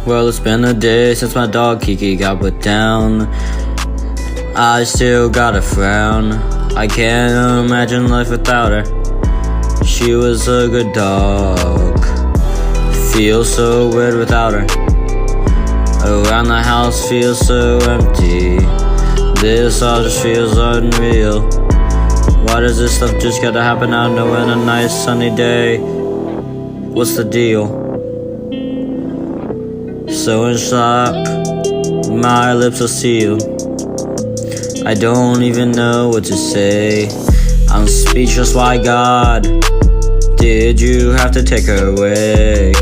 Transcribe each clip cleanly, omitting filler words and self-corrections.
Well, it's been a day since my dog Kiki got put down. I still got a frown. I can't imagine life without her. She was a good dog. Feels so weird without her. Around the house feels so empty. This all just feels unreal. Why does this stuff just gotta happen out of nowhere on a nice sunny day? What's the deal? So in shock, my lips are sealed. I don't even know what to say. I'm speechless, why God did you have to take her away?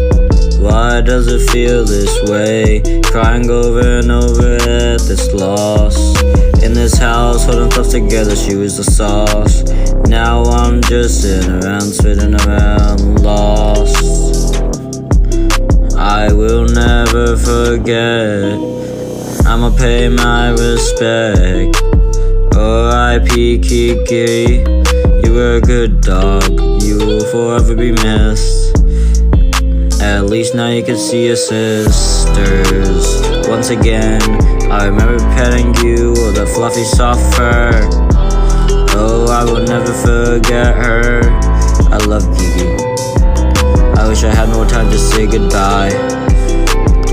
Why does it feel this way? Crying over and over at this loss. In this house, holding stuff together, she was the sauce. Now I'm just sitting around, spitting around, lost. I will never forget. I'ma pay my respect. R.I.P. Kiki, you were a good dog. You will forever be missed. At least now you can see your sisters once again. I remember petting you with a fluffy soft fur. Oh, I will never forget her. I love Kiki. I wish I had more time to say goodbye.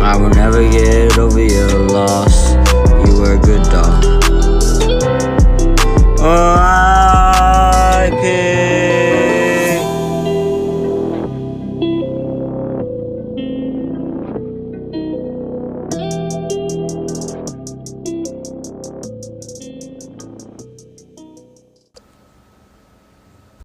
I will never get over your loss. You were a good dog. Oh,